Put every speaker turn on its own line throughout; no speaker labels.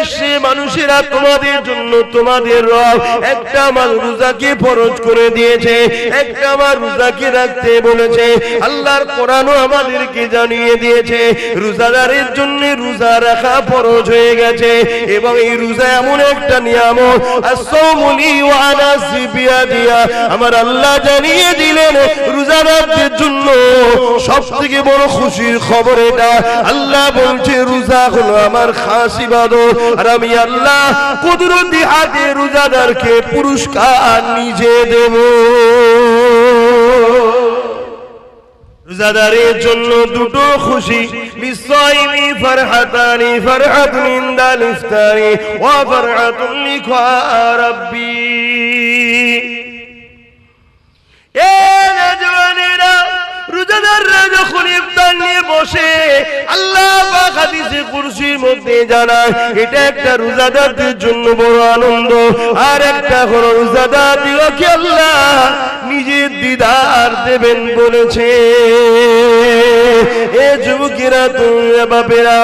বিশ্বে মানুষেরা তোমাদের জন্য তোমাদের রব একটা মাস রোজাকে ফরজ করে দিয়েছে, একটা মাস রোজাকে রাখতে বলেছে। আল্লাহর কোরআনও আমাদেরকে জানিয়ে দিয়েছে রোজাদারের জন্য রোজা রাখা ফরজ হয়ে গেছে। এবং এই রোজা এমন একটা নিয়ামত, as-sawmu li wa ana biya, আমার আল্লাহ জানিয়ে দিলেন রোজাদারদের জন্য সবথেকে বড় খুশির খবর এটা। আল্লাহ বলছে রোজা হলো আমার খাস ইবাদত, আর আমি আল্লাহ কুদরতি হাতে রোজাদারকে পুরস্কার নিজে দেব। রোজাদারের জন্য দুটো খুশি, লিসাইমি ফারহাতানি, ফারহাতুন ইনদাল ইফতারি ওয়া ফারহাতুন লিকা রাব্বি। এ নওজওয়ানেরা, রোজাদাররা যখন ইফতার নিয়ে বসে আল্লাহ পাক হাদিসে কুরসির মধ্যে জানায় এটা একটা রোজাদারদের জন্য বড় আনন্দ। আর একটা হলো রোজাদারদেরকে আল্লাহ নিজের দিদার দেবেন বলেছে। এ যুবকেরা, তোমরা বাপেরা,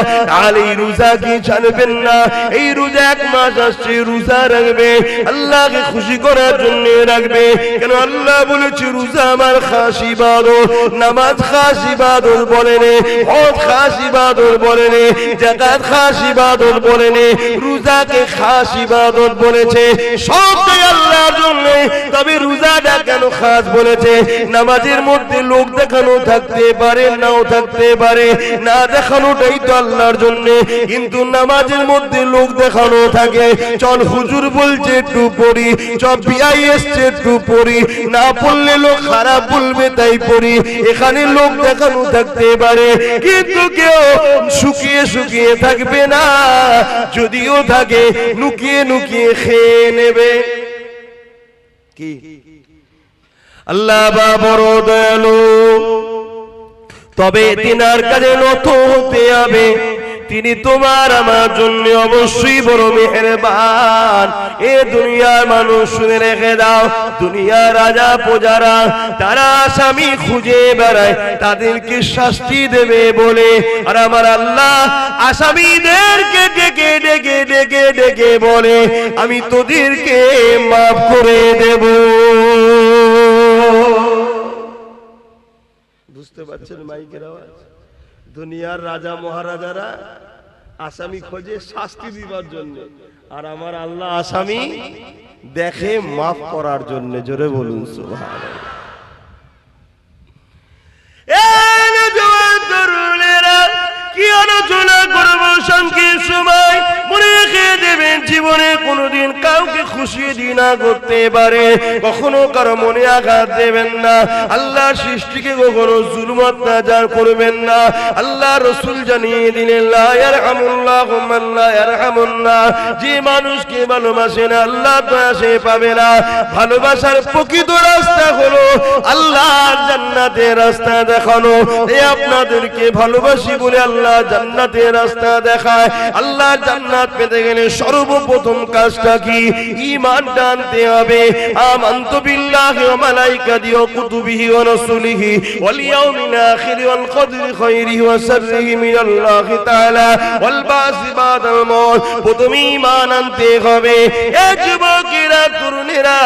আর এই রোজা কি ছাড়বেন না। এই রোজা এক মাস আসছে, রোজা রাখবে আল্লাহকে খুশি করার জন্য রাখবে। কেন আল্লাহ বলেছে রোজা আমার খাস ইবাদত। নামাজ খাস ইবাদত বলেন, হজ খাস ইবাদত বলেন, যাকাত খাস ইবাদত বলেন, রোজাকে খাস ইবাদত বলেছে। সবটাই আল্লাহর জন্য। তবে রোজাটা কেন খাস বলেছে? নামাজের মধ্যে লোক দেখানো থাকতে পারে, নাও থাকতে পারে, না দেখানোটাই তো আল্লাহর জন্য। কিন্তু নামাজের মধ্যে লোক দেখানো থাকে, চল হুজুর বলছে একটু পড়ি, চল বিআই এসছে একটু পড়ি, না পড়লে লোক খারাপ বলবে তাই পড়ি, এখানে লোক দেখানো থাকতে পারে। কিন্তু কেউ শুকিয়ে শুকিয়ে থাকবে না, যদিও থাকে নুকিয়ে নুকিয়ে খেয়ে নেবে। কি আল্লাহ বা বড় দয়ালু, তবে তিনার কাছে নত হতে হবে। তিনি তোমার আমার জন্য অবশ্যই বড় মেহেরবান। এ দুনিয়ার মানুষ শুনে রেখে দাও, দুনিয়ার রাজা প্রজারা তারা আসামি খুঁজে বেড়ায়, তাদেরকে শাস্তি দেবে বলে। আর আমার আল্লাহ আসামিদেরকে ডেকে ডেকে ডেকে ডেকে বলে আমি তোদেরকে মাফ করে দেব। বুঝতে পারছেন মাইকের আওয়াজ? দুনিয়ার রাজা মহারাজারা আসামি খোঁজে শাস্তি দিবার জন্য, আর আমার আল্লাহ আসামি দেখে মাফ করার জন্য। জোরে বলুন সুবহানাল্লাহ। কি আলোচনা করবো সংক্ষিপ্ত সময়, মনে রেখে দেবেন জীবনে কোনোদিন কাউকে খুশি দিনা করতে পারে, কখনো কারো মনে আঘাত দেবেন না। আল্লাহ সৃষ্টিকে কখনো জুলুম অত্যাচার করবেন না। আল্লাহ রাসূল জানিয়ে দিলেন লা ইয়ারহামুল্লাহু মান লা ইয়ারহামুন নাস, যে মানুষকে ভালোবাসে না আল্লাহ দয়া সে পাবে না। ভালোবাসার প্রকৃত রাস্তা হলো আল্লাহর জান্নাতের রাস্তা দেখানো। এই আপনাদেরকে ভালোবাসি বলে আল্লাহ জান্নাতের রাস্তা দেখায়। আল্লাহ জান্নাত পেতে গেলে সর্বপ্রথম কাজটা কি? ঈমান আনতে হবে। আমানতু বিল্লাহি ওয়া মালাইকাতিহি ওয়া কুতুবিহি ওয়া রাসূলিহি ওয়াল ইয়াউমিল আখির ওয়াল কদরি খায়রিহি ওয়া শাররিহি মিনাল্লাহি তাআলা ওয়াল বাসি বাদাল মউত। প্রথমে ঈমান আনতে হবে। এ যুবকেরা, তরুণেরা,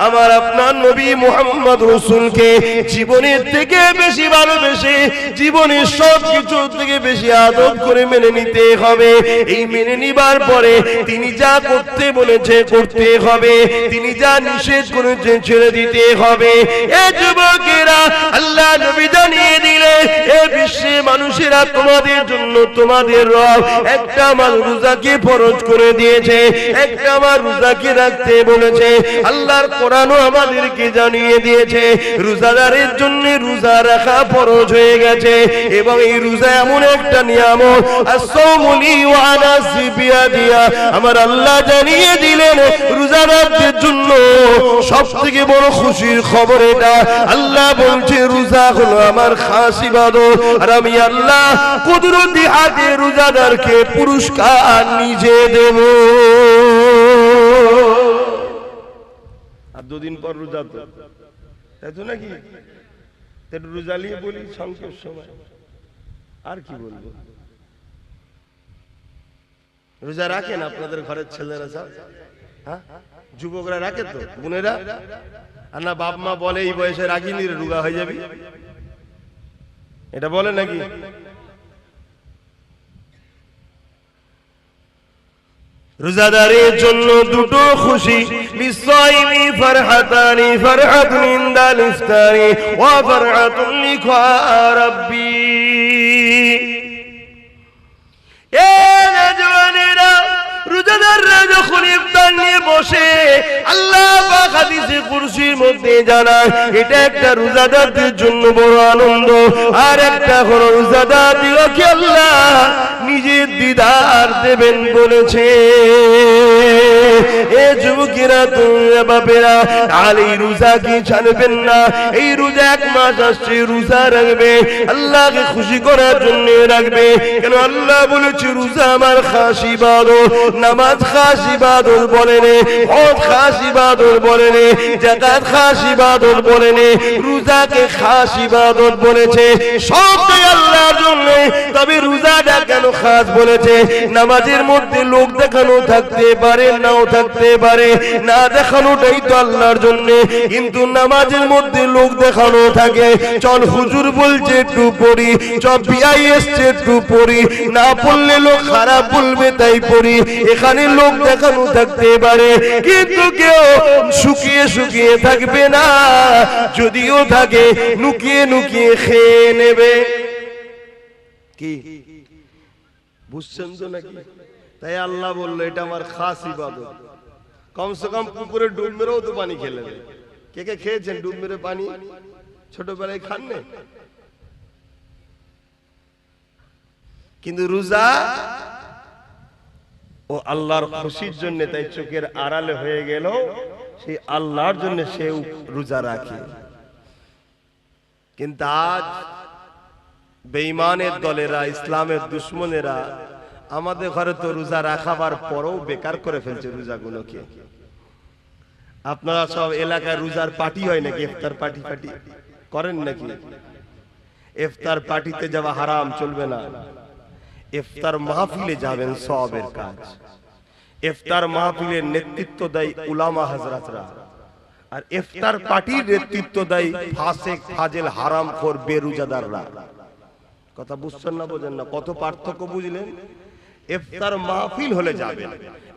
আমার আপনার নবী মুহাম্মদ রাসূলকে জীবনের থেকে বেশি ভালোবেসে, জীবনের সব কিছু থেকে বেশি আদব করে মেনে নিতে হবে। এই মেনে নিবার পরে তিনি যা করতে বলেছে করতে হবে, তিনি যা নিষেধ করেছেন ছেড়ে দিতে হবে। এ যুবকেরা, আল্লাহ নবী জানিয়ে দিলে এ বিশ্বে মানুষেরা তোমাদের জন্য তোমাদের রব একটা মাস রোজাকে ফরজ করে দিয়েছে, একটা মাস রোজাকে রাখতে বলেছে। আল্লাহর কোরআনও আমাদেরকে জানিয়ে দিয়েছে রোজাদারের জন্য রোজা রাখা ফরজ হয়ে গেছে। এবং এই রোজা এমন একটা নিয়ামত, as-sawmu li wa ana biya, আমার আল্লাহ জানিয়ে দিলেন রোজাদারদের জন্য সবথেকে বড় খুশির খবর এটা। আল্লাহ বলছে রোজা হলো আমার খাস ইবাদত, আর আমি আল্লাহ কুদরতি হাতে রোজাদারকে পুরস্কার নিজে দেব। আর দুদিন পর রোজা, তো তাই তো নাকি? রোজা নিয়ে বলি সংক্ষেপ সময়, আর কি বলবো। রোজা রাখেন আপনাদের ঘরের ছেলেরা সব? হ্যাঁ, যুবকরা রাখে তো, বোনেরা? আর না বাপ মা বলে এই বয়সে রাখিনি রে, রোগা হয়ে যাবি, এটা বলে নাকি? রোজাদারের জন্য দুটো খুশি, লিসাইমি ফারহাতানি, ফারহাতুন ইনদাল ইফতারি ওয়া ফারহাতুন লিকা রাব্বি। এ নওজওয়ানেরা, রোজাদাররা যখন ইফতার নিয়ে বসে, আল্লাহ পাক হাদিসে কুরসির মধ্যে জানায় এটা একটা রোজাদারদের জন্য বড় আনন্দ। আর একটা হলো রোজাদারদিগকে আল্লাহ নিজের দিদার দেবেন বলেছে। এ যুবকেরা, তোমরা বাপেরা, আর এই রোজা কি ছাড়বেন না? এই রোজা 1 মাস আসছে, রোজা রাখবে, আল্লাহকে খুশি করার জন্য রাখবে। কেন আল্লাহ বলেছে রোজা আমার খাস ইবাদত, নামাজ খাস ইবাদত বলেন, হজ খাস ইবাদত বলেন, যাকাত খাস ইবাদত বলেন, রোজাকে খাস ইবাদত বলেছে। সবটাই আল্লাহর জন্য। তবে রোজাটা কেন খাস বলেছে? নামাজের মধ্যে লোক দেখানো থাকতে পারে, নাও থাকতে পারে, না দেখানোটাই তো আল্লাহর জন্য। কিন্তু নামাজের মধ্যে লোক দেখানো থাকে, চল হুজুর বলছে একটু পড়ি, চল বিআই এসছে একটু পড়ি, না পড়লে লোক খারাপ বলবে তাই পড়ি, এখানে লোক দেখানো থাকতে পারে। কিন্তু কেউ শুকিয়ে শুকিয়ে থাকবে না, যদিও থাকে নুকিয়ে নুকিয়ে খেয়ে নেবে। কি বুঝছেন তো নাকি? তাই আল্লাহ বললো এটা আমার খাস ইবাদত। কমসে কম পুকুরে ডুব মেরেও তো পানি খেলেন। কে কে খেয়েছেন ডুব মেরে পানি? ছোটবেলায় খান না? কিন্তু রোজা ও আল্লাহর খুশির জন্য, তাই চোখের আড়ালে হয়ে গেল, সেই আল্লাহর জন্য সে রোজা রাখে। কিন্তু আজ বেঈমানের দলেরা, ইসলামের দুশ্মনেরা আমাদের ঘরে তো রোজা রাখাবার পরেও বেকার করে ফেলছে রোজাগুলোকে। আপনারা সব এলাকায় রোজার পার্টি হয় নাকি? ইফতার পার্টি পার্টি করেন নাকি? ইফতার পার্টিতে যাওয়া হারাম, চলবে না। ইফতার মাহফিলে যাবেন, সওয়াবের কাজ। ইফতার মাহফিলের নেতৃত্ব দেয় উলামা হযরতরা, আর ইফতার পার্টির নেতৃত্ব দেয় ফাসিক, ফাজিল, হারামখোর, বেরোজাদাররা। কথা বুঝছেন না? বোঝেন না? কত পার্থক্য বুঝলেন? ইফতার মাহফিল হলে যাবেন,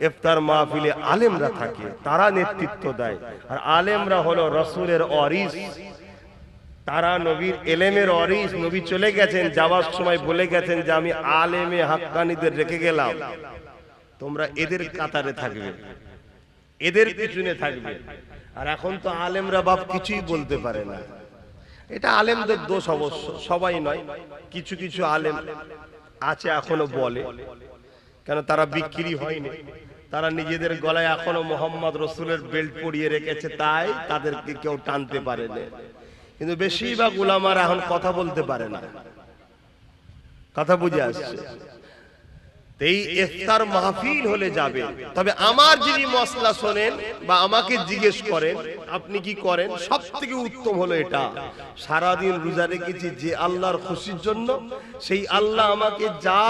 ইফতার মাহফিলে আলেমরা থাকে, তারা নেতৃত্ব দেয়। আর আলেমরা হলো রাসূলের ওয়ারিস, তারা নবীর এলেমের ওয়ারিস। নবী চলে গেছেন, যাওয়ার সময় বলে গেছেন যে আমি আলেমে হাক্কানীদের রেখে গেলাম, তোমরা এদের কাতারে থাকবে, এদের পিছনে থাকবে। আর এখন তো আলেমরা বাপ কিছুই বলতে পারে না। এটা আলেমদের দোষ অবশ্য, সবাই নয়, কিছু কিছু আলেম আছে এখনো বলে। কেন? তারা বিক্রি হয়নি, তারা নিজেদের গলায় এখনো মোহাম্মদ রসুলের বেল্ট পরিয়ে রেখেছে, তাই তাদেরকে কেউ টানতে পারে না। কিন্তু বেশিরভাগ উলামারা এখন কথা বলতে পারে না। কথা বুঝে আসছে? এই ইফতার মাহফিল হলে যাবে। তবে আমার যদি মসলা শোনেন বা আমাকে জিজ্ঞেস করেন আপনি কি করেন, সবথেকে উত্তম হলো এটা, সারাদিন রোজা রেখেছি যে আল্লাহর খুশির জন্য, সেই আল্লাহ আমাকে যা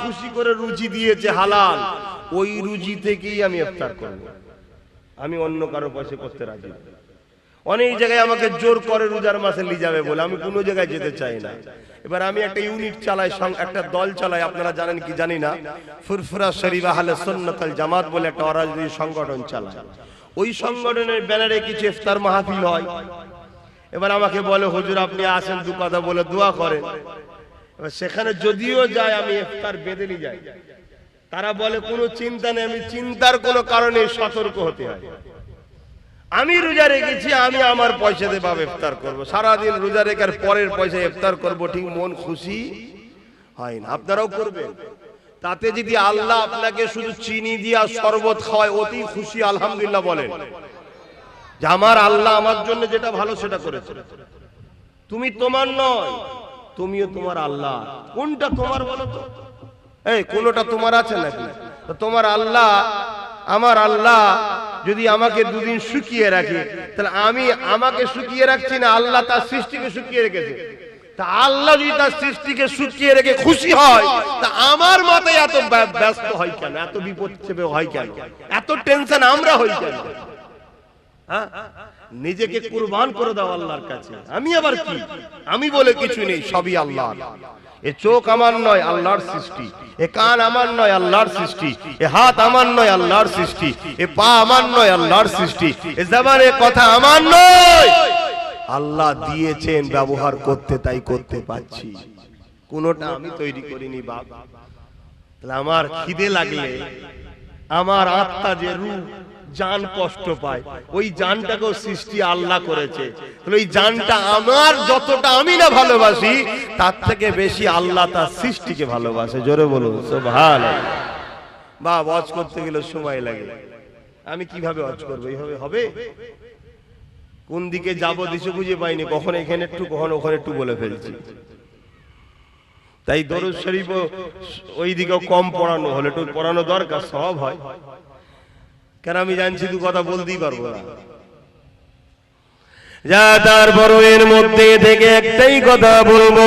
খুশি করে রুজি দিয়েছে হালাল, ওই রুজি থেকেই আমি ইফতার করব। আমি অন্য কারো পয়সা করতে রাজি না। অনেক জায়গায় আমাকে জোর করে রোজার মাসে নিয়ে যাবে বলে, আমি কোনো জায়গায় যেতে চাই না। এবার আমি একটা ইউনিট চালাই, একটা দল চালাই, আপনারা জানেন কি জানি না, ফুরফুরা শরীফ আহলে সুন্নাত ওয়াল জামাত বলে একটা অরাজনৈতিক সংগঠন চালায়। ওই সংগঠনের ব্যানারে কিছু ইফতার মাহফিল হয়। এবার আমাকে বলে হুজুর আপনি আসেন, দু কথা বলে দোয়া করেন। এবার সেখানে যদিও যায় আমি ইফতার বেঁধে নিয়ে যাই। তারা বলে কোনো চিন্তা নেই, আমি চিন্তার কোনো কারণে সতর্ক হতে হয়। আমি রোজা রেখেছি, আমি আমার পয়সা দিয়ে বাবা ইফতার করবো, সারাদিন রোজা রেখার পরের পয়সা ইফতার করবো, ঠিক মন খুশি হয় না। আপনারাও করবেন। তাতে যদি আল্লাহ আপনাকে শুধু চিনি দিয়া শরবত খাওয়ায়, অতি খুশি আলহামদুলিল্লাহ বলেন যে আমার আল্লাহ আমার জন্য যেটা ভালো সেটা করেছে। তুমি তোমার নয়, তুমিও তোমার আল্লাহ। কোনটা তোমার বলো তো? এই কোনটা তোমার আছে নাকি? তোমার আল্লাহ, আমার আল্লাহ যদি আমাকে দুদিন শুকিয়ে রাখে, তাহলে আমি আমাকে শুকিয়ে রাখছি না, আল্লাহ তার সৃষ্টিকে শুকিয়ে রেখেছে। তা আল্লাহ যদি তার সৃষ্টিকে শুকিয়ে রেখে খুশি হয়, তা আমার মতে এত ব্যস্ত হয় কেন, এত বিপদ চেপে হয় কেন, এত টেনশন আমরা হই কেন? নিজেকে কুরবান করে দাও আল্লাহর কাছে। আমি আবার কি, আমি বলে কিছু নেই, সবই আল্লাহ। এ চোখ আমার নয়, আল্লাহর সৃষ্টি। এ কান আমার নয়, আল্লাহর সৃষ্টি। এ হাত আমার নয়, আল্লাহর সৃষ্টি। এ পা আমার নয়, আল্লাহর সৃষ্টি। এ জবানের কথা আমার নয়, আল্লাহ দিয়েছেন, ব্যবহার করতে তাই করতে পাচ্ছি। কোনটা আমি তৈরি করিনি বাপ। তাহলে আমার খিদে লাগলে আমার আত্মা যে রূহ জান কষ্ট পায়, ওই জানটাকেও সৃষ্টি আল্লাহ করেছে। তাহলে ওই জানটা আমার যতটা আমি না ভালোবাসি, তার থেকে বেশি আল্লাহ তার সৃষ্টিকে ভালোবাসে। জোরে বলুন সুবহানাল্লাহ। বা ওয়াজ করতে গেলে সময় লাগে, আমি কিভাবে ওয়াজ করবো? এইভাবে হবে? কোন দিকে যাবো দিশে খুঁজে পাইনি, কখন এখানে একটু কখন ওখানে একটু বলে ফেলছি। তাই দরুদ শরীফ ওই দিকেও কম পড়ানো হলে একটু পড়ানো দরকার, সব হয়। কেন আমি জানছি তুই কথা বলতেই পারবো না। যা তারপর এর মধ্যে থেকে একটাই কথা বলবো,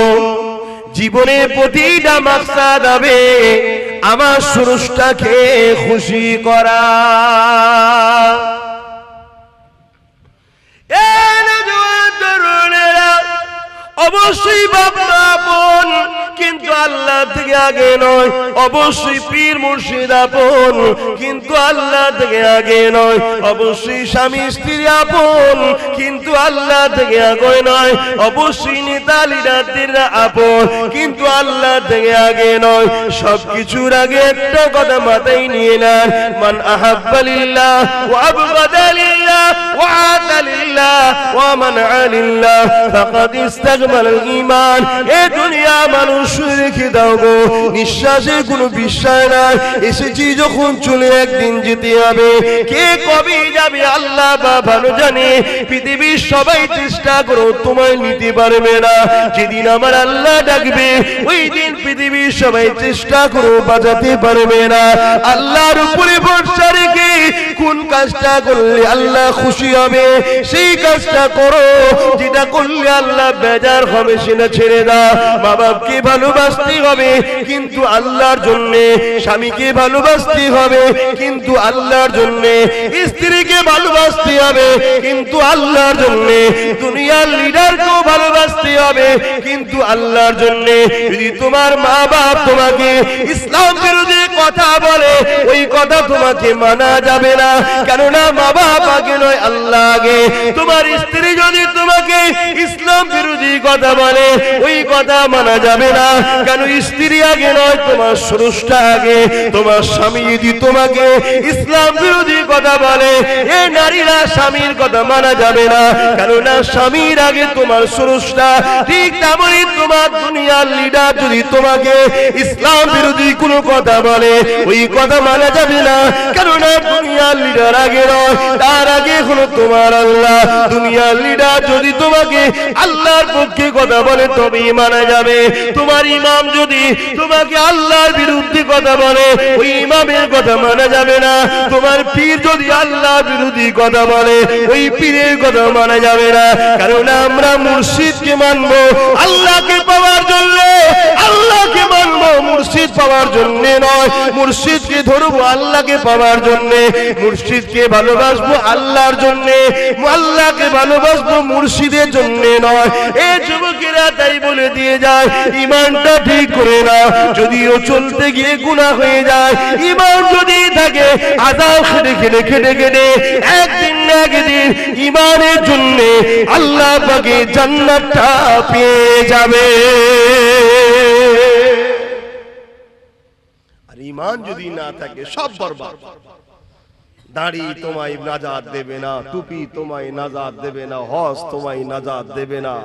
জীবনের প্রতিটা মাকসাদ হবে আমার স্রষ্টাকে খুশি করা। অবশ্যই বাবা আপন, কিন্তু আল্লাহ থেকে আগে নয়। অবশ্যই পীর মুর্শিদ আপন, কিন্তু আল্লাহ থেকে আগে নয়। অবশ্যই স্বামী স্ত্রী আপন, কিন্তু আল্লাহ থেকে আগে নয়। অবশ্যই নেতা লিডাররা আপন, কিন্তু আল্লাহ থেকে আগে নয়। সবকিছুর আগে একটা কথা মাথায় নিয়ে নেন, মান আহাব্বা লিল্লাহ ওয়া আবগাদা লিল্লাহ ওয়া আতা লিল্লাহ ওয়া মানআ লিল্লাহ ফাকাদ ইস্তাকমাল ঈমান। এ দুনিয়া মানুষ রেখে দাও গো, নিঃশ্বাসের কোনো বিশ্বাস নাই। এসেছি যখন চলে একদিন যেতে হবে, কে কবে যাবে আল্লাহ বা ভালো জানে। পৃথিবীর সবাই চেষ্টা করো, তোমায় নিতে পারবে না। যেদিন আমার আল্লাহ ডাকবে, ওই দিন পৃথিবীর সবাই চেষ্টা করো, বাঁচাতে পারবে না। আল্লাহর উপরে ভরসা রেখে কোন কাজটা করলে আল্লাহ খুশি হবে, সেই কাজটা করো। যেটা করলে আল্লাহ বেজার হবে, সেটা ছেড়ে দাও। মা বাপকে ভালোবাসতে হবে, কিন্তু আল্লাহর জন্য। স্বামীকে ভালোবাসতে হবে, কিন্তু আল্লাহর জন্য। স্ত্রীকে ভালোবাসতে হবে, কিন্তু আল্লাহর জন্য। দুনিয়ার লিডারকেও ভালোবাসতে হবে, কিন্তু আল্লাহর জন্য। যদি তোমার মা বাপ তোমাকে ইসলাম বিরোধী কথা বলে, ওই কথা তোমাকে মানা যাবে না, কেননা মা বাপ আগে নয়, আল্লাহ আগে। তোমার স্ত্রী যদি তোমাকে ইসলাম বিরোধী কথা বলে, ওই কথা মানা যাবে না, কেন স্ত্রী আগে নয়, তোমার স্রষ্টা আগে। তোমার স্বামী যদি তোমাকে ইসলাম বিরোধী কথা বলে, এ নারীরা স্বামীর কথা মানা যাবে না, কেননা স্বামীর আগে তোমার স্রষ্টা। ঠিক তেমনই তোমার দুনিয়ার লিডার যদি তোমাকে ইসলাম বিরোধী কোনো কথা বলে, ওই কথা মানা যাবে না, কেননা দুনিয়ার লিডার আগে নয়, তার আগে হলো তোমার আল্লাহ। দুনিয়ার লিডার যদি তোমাকে আল্লাহর পক্ষে কথা বলে, তবেই মানা যাবে। তোমার ইমাম যদি তোমাকে আল্লাহর বিরুদ্ধে কথা বলে, ওই ইমামের কথা মানা যাবে না। তোমার পীর যদি আল্লাহর বিরোধী কথা বলে, ওই পীরের কথা মানা যাবে না, কারণ আমরা মুর্শিদকে মানবো আল্লাহকে পাওয়ার জন্য। আল্লাহকে মানবো মুর্শিদ পাওয়ার জন্য নয়। মুর্শিদকে ধরবো আল্লাহকে পাওয়ার জন্য। মুর্শিদকে ভালোবাসবো আল্লাহর জন্য, আল্লাহকে ভালোবাসবো মুর্শিদের জন্য নয়। এই যুবকেরা তাই বলে দিয়ে যায়, ইমানটা ঠিক করে না। যদিও চলতে গিয়ে গুনাহ হয়ে যায়, ইমান যদি থাকে, আযাব খেটে খেটে খেটে খেটে একদিন না একদিন ইমানের জন্য আল্লাহ পাকে জান্নাতটা পেয়ে যাবে। আর ইমান যদি না থাকে, সব বরবাদ। দাড়ি তোমায় নাজাত দেবে না, টুপি তোমায় নাজাত দেবে না, হজ তোমায় নাজাত দেবে না।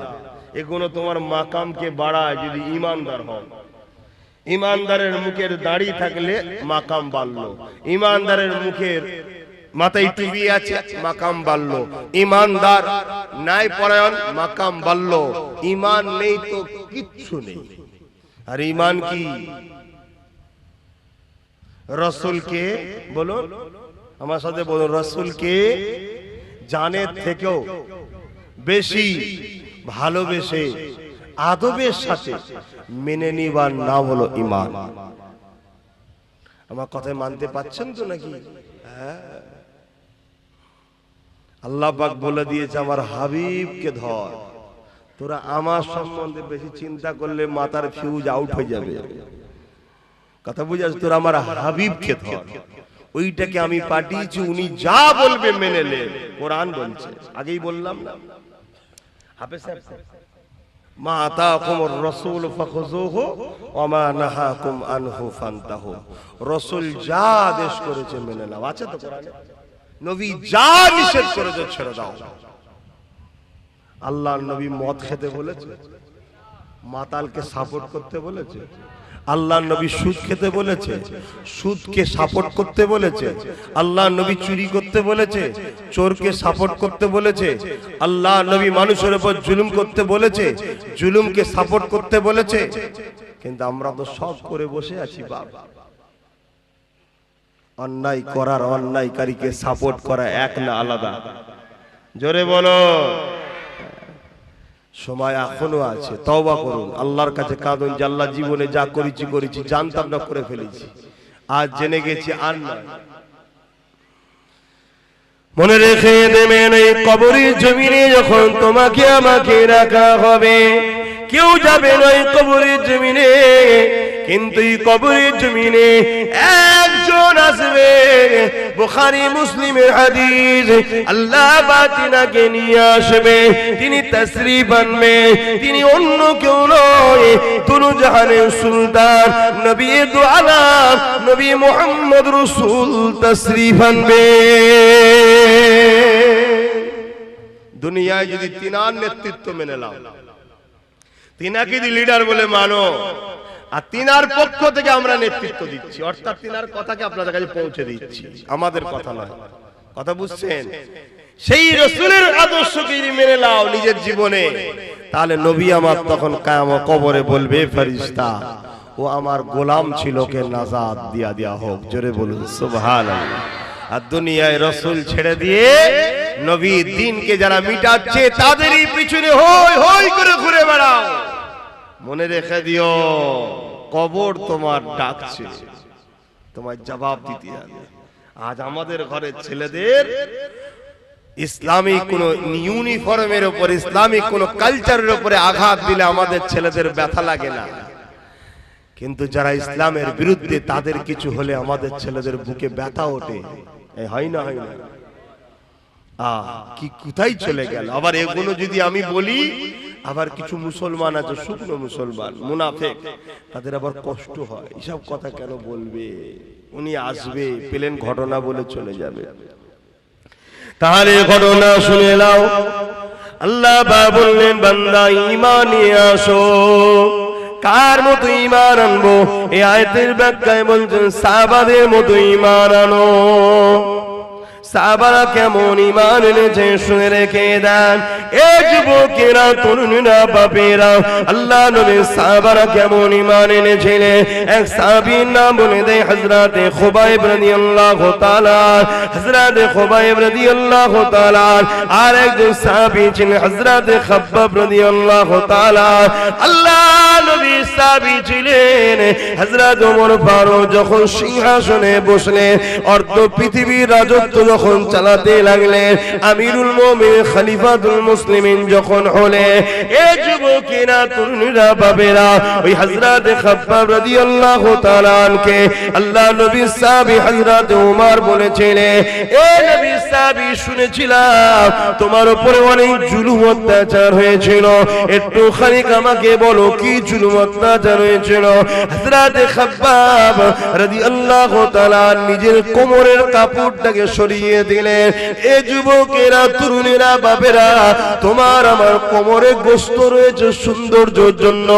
এগুলো তোমার মাকামকে বাড়ায় যদি ইমানদার হও। ইমানদারের মুখের দাড়ি থাকলে মাকাম বাড়লো, ইমানদারের মুখের মাথায় টুপি আছে, মাকাম বাড়লো। ইমানদার নাই পরায়ণ, মাকাম বাড়লো। ইমান নেই তো কিচ্ছু নেই। আর ইমান কি? রাসূলকে বলুন, আমার সাথে বলুন, রাসূলকে জানের থেকেও বেশি ভালোবেসে আদবের সাথে মেনে নিবার নাম হলো ঈমান। আমার কথায় মানতে পারছেন তো নাকি? হ্যাঁ, আল্লাহ পাক বলে দিয়েছে আমার হাবিবকে ধর। তোরা আমার সম্বন্ধে বেশি চিন্তা করলে মাথার ফিউজ আউট হয়ে যাবে। কথা বুঝাস? তোরা আমার হাবিবকে ধর, ওইটাকে আমি পাঠিয়েছি, উনি যা বলবে মেনে নে। কোরআন বলছে, আগেই বললাম না, হাফেজ সাহেব, মা আতাকুমুর রাসূল ফাখুযুহু ওয়া মা নাহাকুম আনহু ফান্তাহু। রাসূল যা আদেশ করেছে মেনে নাও, আছে তো কোরআনে। নবী যা নিষেধ করেছে ছেড়ে দাও। আল্লাহর নবী মদ খেতে বলেছে, মাতালকে সাপোর্ট করতে বলেছে। আল্লাহর নবী সুদ খেতে বলেছে, সুদকে সাপোর্ট করতে বলেছে। আল্লাহর নবী চুরি করতে বলেছে, চোরকে সাপোর্ট করতে বলেছে। আল্লাহর নবী মানুষের উপর জুলুম করতে বলেছে, জুলুমকে সাপোর্ট করতে বলেছে। কিন্তু আমরা তো সব করে বসে আছি বাবা। অন্যায় করার অন্যায়কারীকে সাপোর্ট করা এক না আলাদা? জোরে বলো। সময় এখনো আছে, তওবা করুন, আল্লাহর কাছে কাঁদুন যে আল্লাহ জীবনে যা করেছি জানতাম না, করে ফেলেছি, আজ জেনে গেছি আর নয়। মনে রেখে দেবেন এই কবরের জমিনে যখন তোমাকে আমাকে রাখা হবে, কেউ যাবে না এই কবরের জমিনে, কিন্তু এই কবরের জমিনে একজন আসবে। বুখারী মুসলিমের হাদিস, আল্লাহ বাতিনাকে নিয়ে আসবে, তিনি তাশরীফ আনবে। তিনি অন্য কেউ নয়, দুনু জাহানের সুলতান নবী দু আলম নবী মুহাম্মদ রাসূল তাশরীফ আনবে। দুনিয়ায় যদি তিনার নেতৃত্ব মেনে নাও, তিনাকে যদি লিডার বলে মানো, আর তিনার পক্ষ থেকে আমরা নেতৃত্ব দিচ্ছি, অর্থাৎ তিনার কথাকে আপনাদের কাছে পৌঁছে দিচ্ছি, আমাদের কথা নয়। কথা বুঝছেন? সেই রাসূলের আদর্শকে যদি মেনে নাও নিজের জীবনে, তাহলে নবী আমার তখন কিয়ামত কবরে বলবে, ফেরেশতা ও আমার গোলাম ছিল, কে নাজাত দিয়া দেয়া হোক। জোরে বলুন সুবহানাল্লাহ। আর দুনিয়ায় রাসূল ছেড়ে দিয়ে নবী দ্বীনকে যারা মিটাচ্ছে, তাদেরই পিছনে হই হই করে ঘুরে বেড়াও। মনে রেখে দিও, কবর তোমার ডাকছে, তোমার জবাব দিতে হবে। আজ আমাদের ঘরের ছেলেদের ইসলামিক কোন ইউনিফর্মের উপর, ইসলামিক কোন কালচারের উপরে আঘাত দিলে আমাদের ছেলেদের ব্যথা লাগে না, কিন্তু যারা ইসলামের বিরুদ্ধে, তাদের কিছু হলে আমাদের ছেলেদের বুকে ব্যথা ওঠে। হয় না? হয় না? কি কোথায় চলে গেল? আবার এগুলো যদি আমি বলি, আবার কিছু মুসলমান আছে শুকনো মুসলমান মুনাফিক, তাদের আবার কষ্ট হয়, এসব কথা কেন বলবে? উনি আসবে, পেলেন ঘটনা বলে চলে যাবে। তাহলে ঘটনা শুনে নাও। আল্লাহ বললেন, বান্দা ঈমান নিয়ে আসো। কার মতো ঈমান আনবো? এই আয়াতের ব্যাখ্যায় বলছেন, সাহাবাদের মতো ঈমান আনো। সাহাবারা কেমন ঈমান এনেছে শুনে রেখে দেন। এই যুবকেরা, তরুণীরা, বাপেরা, আল্লাহ নবী সাহাবারা কেমন ঈমান এনেছিলেন, এক সাহাবীর নাম বলে দেয় হযরতে খুবাইব রাদিয়াল্লাহু তাআলা। হযরতে খুবাইব রাদিয়াল্লাহু তাআলা আর একজন সাহাবী ছিলেন হযরতে খাব্বাব রাদিয়াল্লাহু তাআলা। আল্লাহ নবী সাহাবী ছিলেন। হযরত ওমর ফারুক যখন সিংহাসনে বসলেন, অর্ধ পৃথিবীর রাজত্ব যখন চালাতে লাগলেন, আমিরুল মুমিনিন খলিফাতুল মুসলিমিন যখন হলে, এই যুবকেরা, তরুণীরা, বাবেরা, ওই হযরত খাব্বাব রাদিয়াল্লাহু তাআলা আনকে আল্লাহ নবী সাহাবী হযরত ওমর বলেছিলেন, এ নবী সাহাবী, শুনেছিলাম তোমার উপরে অনেক জুলুম অত্যাচার হয়েছিল, একটু খানিক আমাকে বলো কি জুলুম অত্যাচার হয়েছিল? হযরত খাব্বাব রাদিয়াল্লাহু তাআলা নিজের কোমরের কাপড়টাকে সরিয়ে দিলেন। এ যুবকেরা, তরুণীরা, বাবেরা, তোমার আমার কোমরে গোশত রয়েছে সৌন্দর্যের জন্য।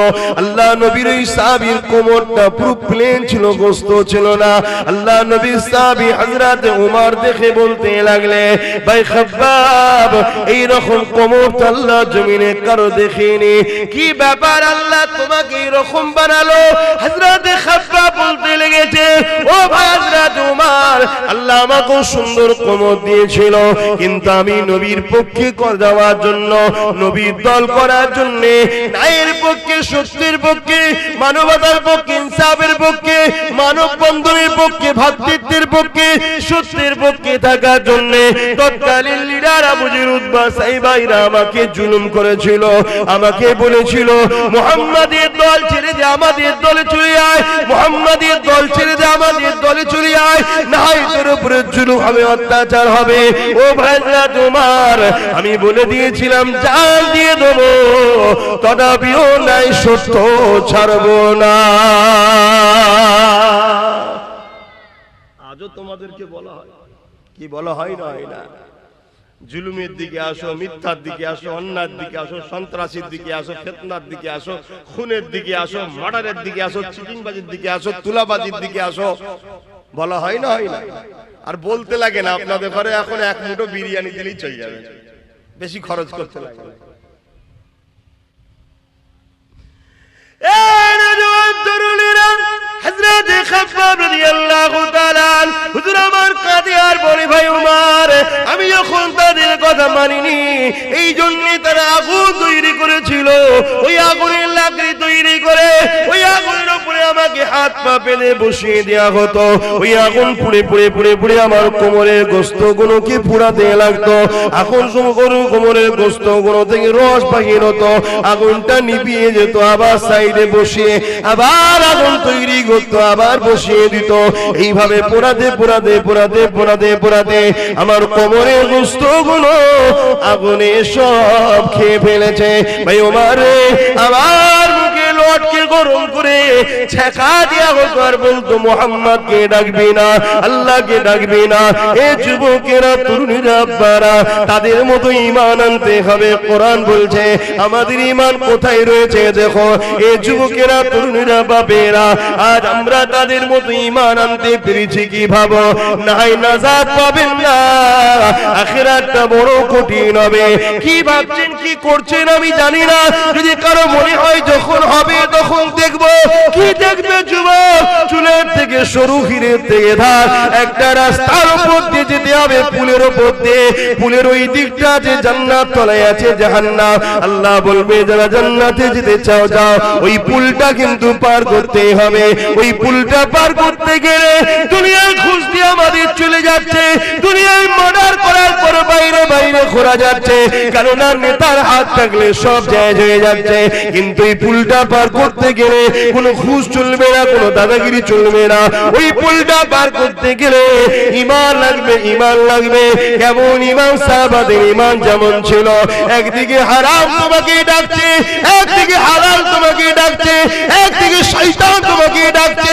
আল্লাহ নবীর এই সাহাবীর কোমরটা পুরো প্লেন ছিল, গোশত ছিল না। আল্লাহ নবীর সাহাবী হযরত ওমর দেখে বলতে লাগলে, ভাই খাব্বাব, এই রকম কোমর তো আল্লাহ জমিনে কারো দেখিনি, কি ব্যাপার আল্লাহ তোমাকে এই রকম বানালো? হযরত খাব্বাব বলতে লেগেছে, ও ভাই হযরত ওমর, আল্লাহ আমাকেও সুন্দর কোমর দিয়েছিল, কিন্তু আমি নবীর পক্ষে যাওয়ার জন্য, নবীর দল করার জন্য, ন্যায়ের পক্ষে, সত্যের পক্ষে, মানবতার পক্ষে, ইনসাফের পক্ষে, মানব বন্ধনের পক্ষে, ভ্রাতৃত্বের পক্ষে, সত্যের পক্ষে থাকার জন্য তৎকালীন লিডার আবু জেহেল উতবা সাইবাইরা আমাকে জুলুম করেছিল। আমাকে বলেছিল মুহাম্মাদের দল ছেড়ে দে, আমাদের দলে চলে আয়, মুহাম্মাদের দল ছেড়ে দে, আমাদের দলে চলে আয়, না হয় তোর উপরে জুলুম হবে, অত্যাচার হবে। ও ভাইরা তোমার, আমি বলে দিয়েছিলাম জান দিয়ে দেবো, তথাপিও নাই সত্য ছাড়বো না। আজও তোমাদেরকে বলা হয়, কি বলা হয় না, হয় না, জুলুমের দিকে আসো, মিথ্যার দিকে আসো, অন্যায়ের দিকে আসো, সন্ত্রাসীর দিকে আসো, ফিতনার দিকে আসো, খুনের দিকে আসো, মার্ডারের দিকে আসো, চিটিংবাজির দিকে আসো, তুলাবাজির দিকে আসো, বলা হয় না, হয় না। আর বলতে লাগে না, আপনাদের ঘরে এখন এক মুঠো বিরিয়ানি দিলেই চলে যাবে, বেশি খরচ করতে লাগে না। হযরত খাব্বাব রাদিয়াল্লাহু তাআলা হুজুর আমার কাঁদে আর বলে, ভাই উমর, আমি যখন তাদের কথা মানিনি, এই জন্য তারা আগুন তৈরি করেছিল, ওই আগুনের লাকড়ি তৈরি করে ওই আগুনের উপরে আমাকে হাত পা বেঁধে বসিয়ে দেওয়া হতো। ওই আগুন পুড়ে পুড়ে পুড়ে পুড়ে আমার কোমরের গোস্তগুলোকে পুড়াতে লাগতো। এখন কোমরের গোস্তগুলো থেকে রস বাহির হতো, আগুনটা নিভিয়ে যেত, আবার সাইডে বসিয়ে আবার আগুন তৈরি করতো, আবার বসিয়ে দিত। এইভাবে পোড়াতে পোড়াতে পোড়াতে পোড়াতে পোড়াতে আমার কোমরের গোস্তগুলো আগুনে সব খেয়ে ফেলেছে। ভাই ওমর, আমার মুখে লটকে গরম করে ছেঁকা দিয়া আর বলতো, মুহাম্মদকে ডাকবি না, আল্লাহকে ডাকবি না। এ যুবকেরা, তরুণীরা, আব্বারা, তাদের মতো ঈমান আনতে হবে। কোরআন বলছে আমাদের ঈমান কোথায় রয়েছে দেখো। এ যুবকেরা, তরুণীরা, বাপেরা, আজ আমরা তাদের মতো ঈমান আনতে পেরেছি কি ভাবো? নাই নাজাত পাবেন না, আখিরাতটা বড় কঠিন হবে। কি ভাবছেন, কি করছেন আমি জানি না। যদি কারো মনে হয় যখন হবে তখন দেখবো, কি দেখবে যুবক? চুলের থেকে সরু, হিরের থেকে ধার, একটা রাস্তার উপর দিয়ে যেতে হবে, পুলের উপর দিয়ে। পুলের ওই দিকটা যে জান্নাত, তলায় আছে জাহান্নাম। আল্লাহ বলবে যারা জান্নাতে যেতে চাও যাও, ওই পুলটা কিন্তু পার করতে হবে। ওই পুলটা পার করতে গেলে দুনিয়ার ঘুষ দিয়ে আমাদের চলে যাচ্ছে, দুনিয়ার মার্ডার করার পর বাইরে বাইরে ঘোরা যাচ্ছে, কেননা নেতার হাত থাকলে সব জায়গায় হয়ে যাচ্ছে। কিন্তু এই পুলটা পার করতে গেলে কোনো ঘুষ চলবে না, কোনো দাদাগিরি চলবে না। ওই পুলটা পার করতে গেলে ঈমান লাগবে, ঈমান লাগবে। কেমন ঈমান? সাহাবাদের ঈমান যেমন ছিল, একদিকে হারাম তোমাকে ডাকছে, একদিকে হালাল তোমাকে ডাকছে, একদিকে শয়তান তোমাকে ডাকছে,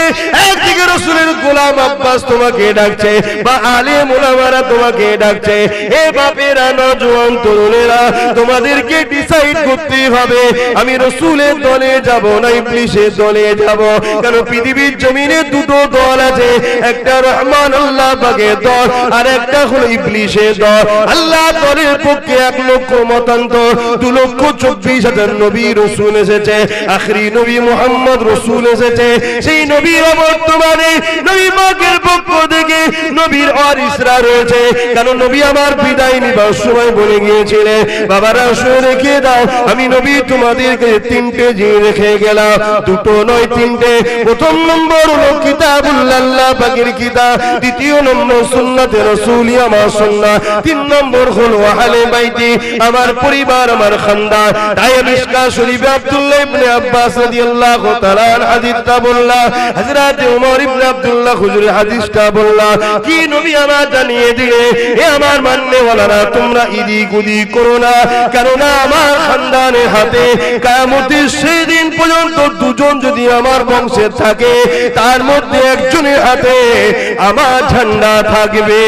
একদিকে রাসূলের গোলাম আব্বাস তোমাকে ডাকছে, বা আলেম ওলামারা তোমাকে ডাকছে। এ বাপেরা, নওজোয়ান তরুণেরা, তোমাদেরকে ডিসাইড করতে হবে, আমি রাসূলের দলে যাব না ইবলিসের দলে যাব। কারণ পৃথিবীর জমিনে দুটো দল আছে, একটা রহমান আল্লাহ পাকের দল, আর একটা হলো ইবলিসের দল। আল্লাহ দলের পক্ষে 1 লক্ষ মতান্তর, 2,24,000 নবী রাসূল এসেছে, আখরি নবী মুহাম্মদ রাসূল এসেছে। সেই নবীর বর্তমানে নবী পাকের পক্ষ থেকে নবীর ওয়ারিসরা রয়েছে। কারণ নবী আমার বিদায় নিবার সময় বলে গিয়েছিলেন, বাবারা শুনে রেখে দাও, আমি নবী তোমাদেরকে 3টে জিনিস রেখে গেলাম, 2টো নয় 3টে। প্রথম নম্বর হলো কিতাবুল্লাহ, আল্লাহ পাকের কিতাব। দ্বিতীয় নম্বর সুন্নাতে রাসূলি, আমার সুন্নাহ। 3 নম্বর হলো আহলে বাইতি, আমার পরিবার, আমার খানদান। তাই মিশকাত শরীফে আব্দুল্লাহ ইবনে আব্বাস রাদিয়াল্লাহু তাআলা হাদিসটা বললাম, হযরত ওমর ইবনে আব্দুল্লাহ হুজুরের হাদিসটা বললাম। কি নবী আমার জানিয়ে দিলে, এ আমার মাননেওয়ালারা, তোমরা ইদিক উদিক করো না, কেননা আমার খানদানের হাতে কিয়ামতের সেই দিন পর্যন্ত 2 জন যদি আমার বংশের থাকে, তার মধ্যে একজনের হাতে আমার ঝান্ডা থাকবে।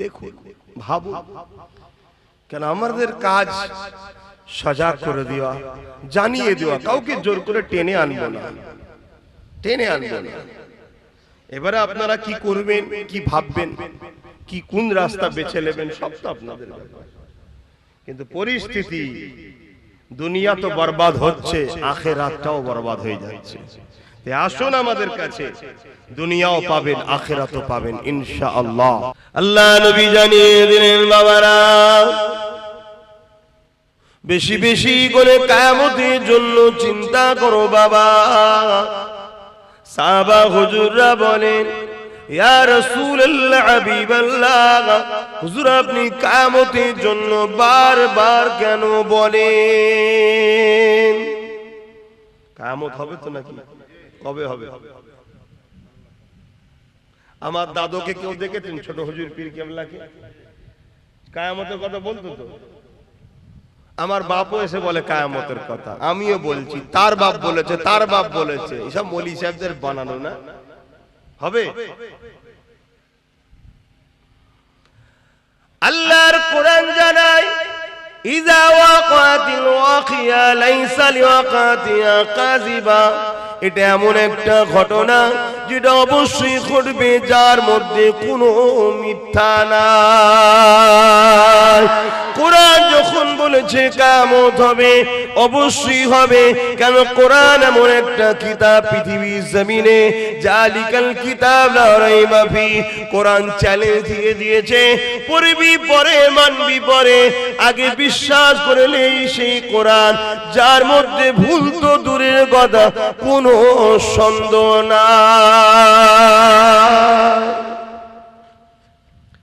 দেখুন, ভাবুন, কেন আমাদের কাজ সজাগ করে দেওয়া, জানিয়ে দেওয়া, কাউকে জোর করে টেনে আনবো না, টেনে আনবো না। এবারে আপনারা কি করবেন, কি ভাববেন, কি কোন রাস্তা বেছে নেবেন, সব তো আপনাদের ব্যাপার। কিন্তু পরিস্থিতি, দুনিয়া তো বরবাদ হচ্ছে, আখিরাতটাও বরবাদ হয়ে যাচ্ছে। আসুন আমাদের কাছে, দুনিয়াও পাবেন আখিরাতও পাবেন ইনশাআল্লাহ। আল্লাহ নবী জানিয়ে দিলেন, বাবারা বেশি বেশি করে কিয়ামতের জন্য চিন্তা করো বাবা। সাহাবা হুজুররা বলেন, ইয়া রাসূলুল্লাহ, হাবিবাল্লাহ, হুজুর আপনি কিয়ামতের জন্য বারবার কেন বলেন? কিয়ামত হবে তো নাকি? কবে হবে? আমার দাদুকে কেউ দেখেছেন ছোট হুজুর পীর কেবলাকে? কিয়ামতের কথা বলতো তো। আমার বাপও এসে বলে কিয়ামতের কথা, আমিও বলছি, তার বাপ বলেছে, তার বাপ বলেছে, এসব মৌলী সাহেবদের বানানো না। হবে? আল্লাহর কোরআন জানায়, ইযা ওয়াকাতিল ওয়াকিয়া লাইসা লিওয়াকাতিহা কাযিবা। এটা এমন একটা ঘটনা যেটা অবশ্যই ঘটবে, যার মধ্যে কোনো মিথ্যা নাই। কোরআন যখন বলেছে কিয়ামত হবে, অবশ্যই হবে। কেন? কোরআন এমন একটা কিতাব পৃথিবীর জমিনে, জালিকাল কিতাব লা রাইবা ফি। কোরআন চ্যালেঞ্জ দিয়ে দিয়েছে, পড়বি পরে, মানবি পরে, আগে বিশ্বাস করলেই সেই কোরআন, যার মধ্যে ভুল তো দূরের কথা, কোনো সন্দেহ নাই।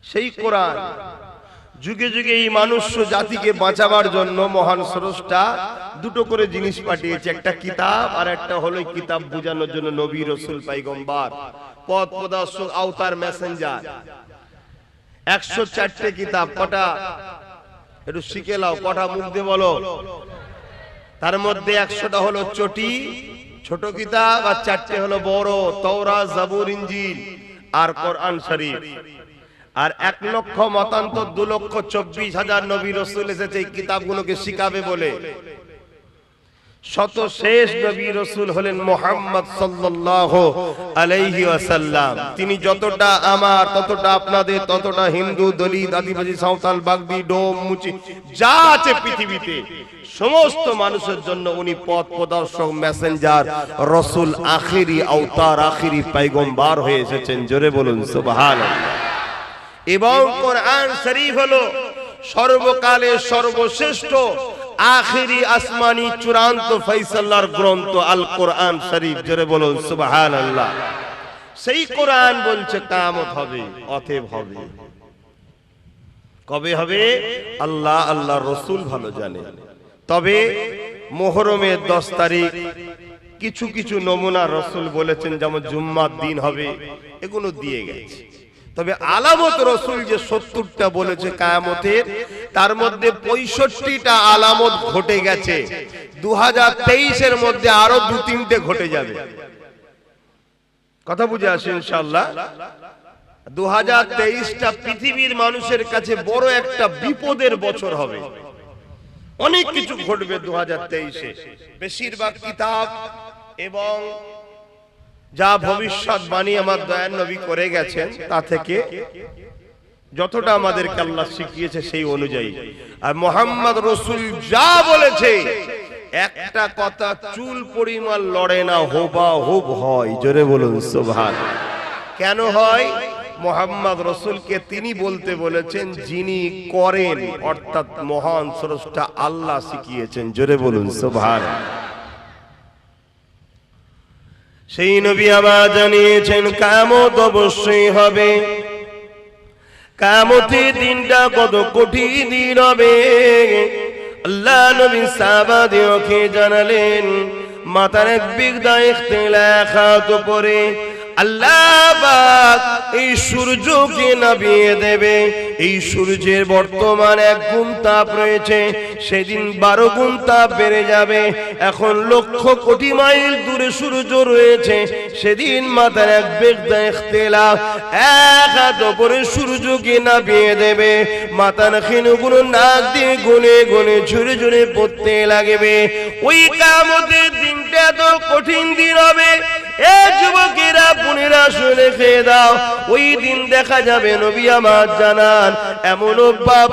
সেই কোরআন যুগে যুগে এই মানুষ জাতিকে বাঁচাবার জন্য মহান স্রষ্টা দুটো করে জিনিস পাঠিয়েছে, একটা কিতাব আর একটা হলো কিতাব বোঝানোর জন্য নবী রাসূল পয়গম্বর, পথ প্রদর্শক, আওতার, মেসেঞ্জার। 104টে কিতাব। কটা? একটু শিখে নাও, কটা মুখ দিয়ে বলো। তার মধ্যে 100টা হলো চটি ছোট কিতাব, আর 4টে হলো বড়, তাওরাত, জাবুর, ইনজিল আর কোরআন শরীফ। আর 1 লক্ষ মতান্তর 2,24,000 নবী রাসূল এসেছে এই কিতাবগুলোকে শিখাবে বলে। শত শেষ নবী রাসূল হলেন মুহাম্মদ সাল্লাল্লাহু আলাইহি ওয়াসাল্লাম। তিনি যতটা আমার, ততটা আপনাদের, ততটা হিন্দু, দলিত, আদিবাসী, সাঁওতাল, বাগদি, ডোম, মুচি যা আছে পৃথিবীতে সমস্ত মানুষের জন্য উনি পথ প্রদর্শক, মেসেঞ্জার, রাসূল, আখিরি আওতার, আখিরি পয়গম্বর হয়ে এসেছেন। জোরে বলুন সুবহানাল্লাহ। এবং কোরআন শরীফ হলো সর্বকালের সর্বশ্রেষ্ঠ আখিরি আসমানি চূড়ান্ত ফয়সালার গ্রন্থ আল কোরআন শরীফ। জোরে বলুন সুবহানাল্লাহ। সেই কোরআন বলছে কিয়ামত হবে, অতএব হবে। কবে হবে? আল্লাহ, আল্লাহর রাসূল ভালো জানে। তবে মুহররমের 10 তারিখ কিছু কিছু নমুনা রাসূল বলেছেন, যেমন জুম্মার দিন হবে, এগুলো দিয়ে গেছে। তবে আলামত রাসূল যে 70টা বলেছে কিয়ামতের, তার মধ্যে 65টা আলামত ঘটে গেছে। 2023 এর মধ্যে আরো 2-3টে ঘটে যাবে। কথা বুঝে আসে ইনশাআল্লাহ। 2023টা পৃথিবীর মানুষের কাছে বড় একটা বিপদের বছর হবে। অনেক কিছু ঘটবে 2023-এ। বেশিরভাগ কিতাব এবং যা ভবিষ্যৎবাণী আমার দয়ার নবী করে গেছেন, তা থেকে যতটা আমাদেরকে আল্লাহ শিখিয়েছে সেই অনুযায়ী। আর মুহাম্মদ রাসূল যা বলেছে, একটা কথা চুল পরিমাণ লড়ে না, হুবহু হয়। জোরে বলুন সুবহানাল্লাহ। কেন হয়? মুহাম্মদ রাসূলকে তিনি বলতে বলেছেন যিনি করেন, অর্থাৎ মহান স্রষ্টা আল্লাহ শিখিয়েছেন। জোরে বলুন সুবহানাল্লাহ। সেই নবী আবার জানিয়েছেন কিয়ামত অবশ্যই হবে। কিয়ামতের দিনটা কত কঠিন দিন হবে। আল্লাহ নবী সাহাবাদেরকে জানালেন, মাথার এক বিগদা ইখতিলাফাত পরে আল্লাহ পাক এই সূর্যকে নামিয়ে দেবে। এই সূর্যের বর্তমান 1 গুণ তাপ রয়েছে, সেদিন 12 গুণ তাপ বেড়ে যাবে। এখন লক্ষ কোটি মাইল দূরে সূর্য রয়েছে, সেদিন মাথার এক বিগদা ইখতিলাফ, এক হাত উপরে সূর্যকে নামিয়ে দেবে। মাথার খিনগুলো নাক দিয়ে গুনে গুনে ঝুরে ঝুরে পড়তে লাগবে। ওই কিয়ামতের দিনটা তো কঠিন দিন হবে। এ যুবকেরা, বোনেরা, শুনে খেয়ে দাও। ওই দিন দেখা যাবে, নবী আমার জানান, এমন বাপ